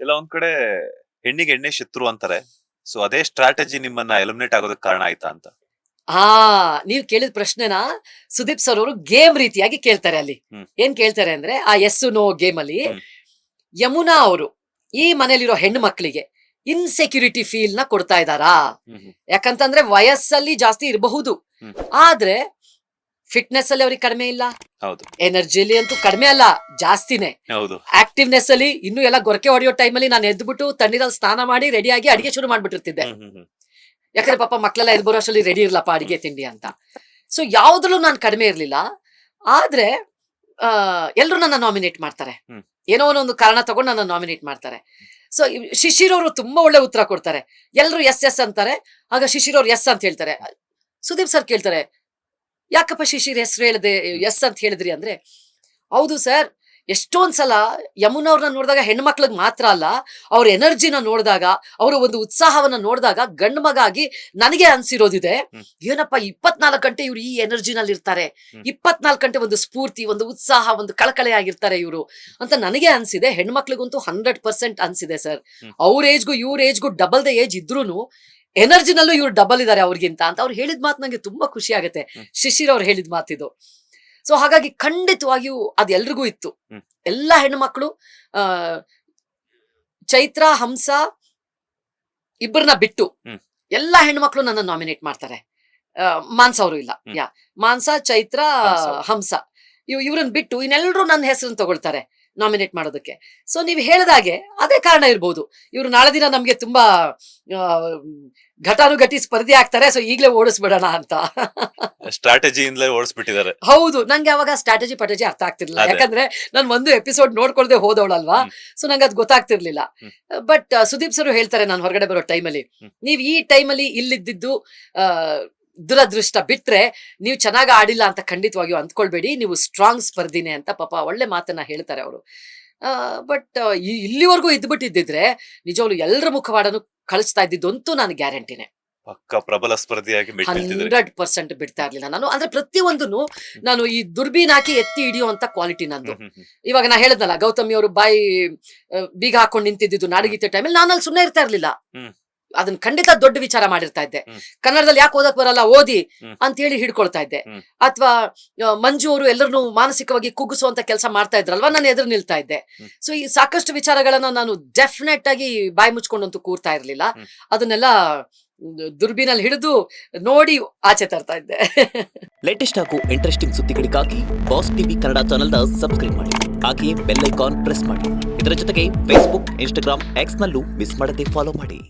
ಎಲ್ಲ ಒಂದ್ ಕಡೆ ಹೆಣ್ಣಿಗೆ ಎಣ್ಣೆ ಶತ್ರು ಅಂತಾರೆ. ಸೊ ಅದೇ ಸ್ಟ್ರಾಟಜಿ ನಿಮ್ಮನ್ನ ಎಲಿಮಿನೇಟ್ ಆಗೋದಕ್ಕೆ ಕಾರಣ ಆಯ್ತಾ ಅಂತ? ಹಾ, ನೀವ್ ಕೇಳಿದ ಪ್ರಶ್ನೆನ ಸುದೀಪ್ ಸರ್ ಅವರು ಗೇಮ್ ರೀತಿಯಾಗಿ ಕೇಳ್ತಾರೆ ಅಲ್ಲಿ. ಏನ್ ಕೇಳ್ತಾರೆ ಅಂದ್ರೆ, ಆ ಎಸ್ ನೋ ಗೇಮ್ ಅಲ್ಲಿ ಯಮುನಾ ಅವರು ಈ ಮನೇಲಿರೋ ಹೆಣ್ಣು ಮಕ್ಕಳಿಗೆ ಇನ್ಸೆಕ್ಯೂರಿಟಿ ಫೀಲ್ ನ ಕೊಡ್ತಾ ಇದ್ದಾರಾ? ಯಾಕಂತಂದ್ರೆ ವಯಸ್ಸಲ್ಲಿ ಜಾಸ್ತಿ ಇರಬಹುದು, ಆದ್ರೆ ಫಿಟ್ನೆಸ್ ಅಲ್ಲಿ ಅವ್ರಿಗೆ ಕಡಿಮೆ ಇಲ್ಲ, ಹೌದು. ಎನರ್ಜಿಲಿ ಅಂತೂ ಕಡಿಮೆ ಅಲ್ಲ, ಜಾಸ್ತಿನೇ. ಹೌದು. ಆಕ್ಟಿವ್ನೆಸ್ ಅಲ್ಲಿ ಇನ್ನು ಎಲ್ಲ ಗೊರಕೆ ಹೊಡೆಯೋ ಟೈಮಲ್ಲಿ ನಾನು ಎದ್ಬಿಟ್ಟು ತಣ್ಣೀರಲ್ಲಿ ಸ್ನಾನ ಮಾಡಿ ರೆಡಿಯಾಗಿ ಅಡಿಗೆ ಶುರು ಮಾಡ್ಬಿಟ್ಟಿರ್ತಿದ್ದೆ. ಯಾಕಂದ್ರೆ ಪಾಪ ಮಕ್ಕಳೆಲ್ಲ ಎದ್ ಬರೋ ಅಷ್ಟರಲ್ಲಿ ರೆಡಿ ಇರ್ಲಪ್ಪ ಅಡಿಗೆ ತಿಂಡಿ ಅಂತ. ಸೊ ಯಾವ್ದ್ರಲ್ಲೂ ನಾನು ಕಡಿಮೆ ಇರ್ಲಿಲ್ಲ. ಆದ್ರೆ ಎಲ್ರು ನನ್ನ ನಾಮಿನೇಟ್ ಮಾಡ್ತಾರೆ, ಏನೋ ಒಂದು ಕಾರಣ ತಗೊಂಡು ನನ್ನ ನಾಮಿನೇಟ್ ಮಾಡ್ತಾರೆ. ಸೊ ಶಿಶಿರ್ ಅವರು ತುಂಬಾ ಒಳ್ಳೆ ಉತ್ತರ ಕೊಡ್ತಾರೆ. ಎಲ್ರು ಎಸ್ ಎಸ್ ಅಂತಾರೆ, ಆಗ ಶಿಶಿರ್ ಅವ್ರು ಎಸ್ ಅಂತ ಹೇಳ್ತಾರೆ. ಸುದೀಪ್ ಸರ್ ಕೇಳ್ತಾರೆ, ಯಾಕಪ್ಪ ಶಿಶಿರ್ ಹೆಸರು ಹೇಳಿದೆ ಎಸ್ ಅಂತ ಹೇಳಿದ್ರಿ ಅಂದ್ರೆ, ಹೌದು ಸರ್, ಎಷ್ಟೊಂದ್ಸಲ ಯಮುನಾ ಅವ್ರನ್ನ ನೋಡಿದಾಗ ಹೆಣ್ಮಕ್ಳಿಗೆ ಮಾತ್ರ ಅಲ್ಲ, ಅವ್ರ ಎನರ್ಜಿನ ನೋಡಿದಾಗ, ಅವರ ಒಂದು ಉತ್ಸಾಹವನ್ನ ನೋಡಿದಾಗ ಗಂಡು ಮಗ ಆಗಿ ನನಗೆ ಅನ್ಸಿರೋದಿದೆ, ಏನಪ್ಪ 24 ಗಂಟೆ ಇವ್ರು ಈ ಎನರ್ಜಿನಲ್ಲಿ ಇರ್ತಾರೆ, 24 ಗಂಟೆ ಒಂದು ಸ್ಫೂರ್ತಿ, ಒಂದು ಉತ್ಸಾಹ, ಒಂದು ಕಳಕಳೆ ಆಗಿರ್ತಾರೆ ಇವರು ಅಂತ ನನಗೆ ಅನ್ಸಿದೆ. ಹೆಣ್ಮಕ್ಳಿಗಂತೂ 100% ಅನ್ಸಿದೆ ಸರ್. ಅವ್ರ ಏಜ್ಗೂ ಇವ್ರ ಏಜ್ಗೂ ಡಬಲ್ ದ ಏಜ್ ಇದ್ರೂನು ಎನರ್ಜಿನಲ್ಲೂ ಇವ್ರು ಡಬಲ್ ಇದಾರೆ ಅವ್ರಿಗಿಂತ ಅಂತ ಅವ್ರು ಹೇಳಿದ ಮಾತು ನಂಗೆ ತುಂಬಾ ಖುಷಿ ಆಗುತ್ತೆ. ಶಿಶಿರ್ ಅವ್ರು ಹೇಳಿದ ಮಾತಿದು. ಸೊ ಹಾಗಾಗಿ ಖಂಡಿತವಾಗಿಯೂ ಅದು ಎಲ್ರಿಗೂ ಇತ್ತು. ಎಲ್ಲಾ ಹೆಣ್ಣು ಚೈತ್ರ, ಹಂಸ ಇಬ್ಬರನ್ನ ಬಿಟ್ಟು ಎಲ್ಲಾ ಹೆಣ್ಮಕ್ಳು ನನ್ನ ನಾಮಿನೇಟ್ ಮಾಡ್ತಾರೆ. ಮಾನ್ಸ ಅವರು ಇಲ್ಲ, ಮಾನ್ಸ, ಚೈತ್ರ, ಹಂಸ ಇವ್ರನ್ನ ಬಿಟ್ಟು ಇನ್ನೆಲ್ಲರೂ ನನ್ನ ಹೆಸರನ್ನು ತಗೊಳ್ತಾರೆ ನಾಮಿನೇಟ್ ಮಾಡೋದಕ್ಕೆ. ಸೊ ನೀವು ಹೇಳಿದಾಗೆ ಅದೇ ಕಾರಣ ಇರ್ಬೋದು, ಇವ್ರು ನಾಳೆ ದಿನ ನಮ್ಗೆ ತುಂಬಾ ಘಟಾನುಘಟಿ ಸ್ಪರ್ಧೆ ಆಗ್ತಾರೆ, ಸೊ ಈಗಲೇ ಓಡಿಸ್ಬಿಡೋಣ ಅಂತ ಸ್ಟ್ರಾಟಜಿಯಿಂದಲೇ ಓಡಿಸ್ಬಿಟ್ಟಿದ್ದಾರೆ. ಹೌದು, ನಂಗೆ ಅವಾಗ ಸ್ಟ್ರಾಟಜಿ ಪಟಜಿ ಅರ್ಥ ಆಗ್ತಿರ್ಲಿಲ್ಲ, ಯಾಕಂದ್ರೆ ನಾನು ಒಂದು ಎಪಿಸೋಡ್ ನೋಡ್ಕೊಳ್ದೆ ಹೋದವಳಲ್ವಾ. ಸೊ ನಂಗೆ ಅದು ಗೊತ್ತಾಗ್ತಿರ್ಲಿಲ್ಲ. ಬಟ್ ಸುದೀಪ್ ಸರ್ ಹೇಳ್ತಾರೆ, ನಾನು ಹೊರಗಡೆ ಬರೋ ಟೈಮಲ್ಲಿ, ನೀವ್ ಈ ಟೈಮಲ್ಲಿ ಇಲ್ಲಿದ್ದು ದುರದೃಷ್ಟ ಬಿಟ್ರೆ ನೀವು ಚೆನ್ನಾಗಿ ಆಡಿಲ್ಲ ಅಂತ ಖಂಡಿತವಾಗಿಯೂ ಅಂದ್ಕೊಳ್ಬೇಡಿ, ನೀವು ಸ್ಟ್ರಾಂಗ್ ಸ್ಪರ್ಧಿನೇ ಅಂತ ಪಾಪ ಒಳ್ಳೆ ಮಾತನ್ನ ಹೇಳ್ತಾರೆ ಅವರು. ಬಟ್ ಇಲ್ಲಿವರೆಗೂ ಇದ್ಬಿಟ್ಟಿದ್ದಿದ್ರೆ ನಿಜವಾಗ್ಲು ಎಲ್ಲರ ಮುಖವಾಡನು ಕಳಿಸ್ತಾ ಇದ್ದಿದ್ದಂತೂ ನಾನು ಗ್ಯಾರಂಟಿನೇ. ಪಕ್ಕ ಪ್ರಬಲ ಸ್ಪರ್ಧಿಯಾಗಿ 100% ಬಿಡ್ತಾ ಇರ್ಲಿಲ್ಲ ನಾನು. ಅಂದ್ರೆ ಪ್ರತಿಯೊಂದನ್ನು ನಾನು ಈ ದುರ್ಬೀನ್ ಹಾಕಿ ಎತ್ತಿ ಹಿಡಿಯುವಂತ ಕ್ವಾಲಿಟಿ ನಂದು. ಇವಾಗ ನಾ ಹೇಳದ್ನಲ್ಲ, ಗೌತಮಿ ಅವರು ಬಾಯಿ ಬೀಗ ಹಾಕೊಂಡು ನಿಂತಿದ್ದು ನಾಡಗೀತೆ ಟೈಮಲ್ಲಿ ನಾನು ಅಲ್ಲಿ ಸುಮ್ಮನೆ ಇರ್ತಾ ಇರ್ಲಿಲ್ಲ. ಅದನ್ನ ಖಂಡಿತ ದೊಡ್ಡ ವಿಚಾರ ಮಾಡಿರ್ತಾ ಇದ್ದೆ. ಕನ್ನಡದಲ್ಲಿ ಯಾಕೆ ಓದಕ್ ಬರಲ್ಲ, ಓದಿ ಅಂತ ಹೇಳಿ ಹಿಡ್ಕೊಳ್ತಾ ಇದ್ದೆ. ಅಥವಾ ಮಂಜು ಅವರು ಎಲ್ಲರನ್ನು ಮಾನಸಿಕವಾಗಿ ಕುಗ್ಗಿಸುವಂತ ಕೆಲಸ ಮಾಡ್ತಾ ಇದ್ರಲ್ವಾ, ನಾನು ಎದುರು ನಿಲ್ತಾ ಇದ್ದೆ. ಸೊ ಈ ಸಾಕಷ್ಟು ವಿಚಾರಗಳನ್ನ ನಾನು ಡೆಫಿನೆಟ್ ಆಗಿ ಬಾಯಿ ಮುಚ್ಕೊಂಡಂತೂ ಕೂರ್ತಾ ಇರ್ಲಿಲ್ಲ. ಅದನ್ನೆಲ್ಲ ದುರ್ಬೀನಲ್ಲಿ ಹಿಡಿದು ನೋಡಿ ಆಚೆ ತರ್ತಾ ಇದ್ದೆ. ಲೇಟೆಸ್ಟ್ ಹಾಗೂ ಇಂಟ್ರೆಸ್ಟಿಂಗ್ ಸುದ್ದಿಗಳಿಗಾಗಿ ಬಾಸ್ ಟಿವಿ ಕನ್ನಡ ಚಾನೆಲ್ನ ಸಬ್ಸ್ಕ್ರೈಬ್ ಮಾಡಿ, ಹಾಗೆಯೇ ಬೆಲ್ ಐಕಾನ್ ಪ್ರೆಸ್ ಮಾಡಿ. ಇದರ ಜೊತೆಗೆ ಫೇಸ್ಬುಕ್, ಇನ್ಸ್ಟಾಗ್ರಾಮ್, ಎಕ್ಸ್ ನಲ್ಲೂ ಮಿಸ್ ಮಾಡದೆ ಫಾಲೋ ಮಾಡಿ.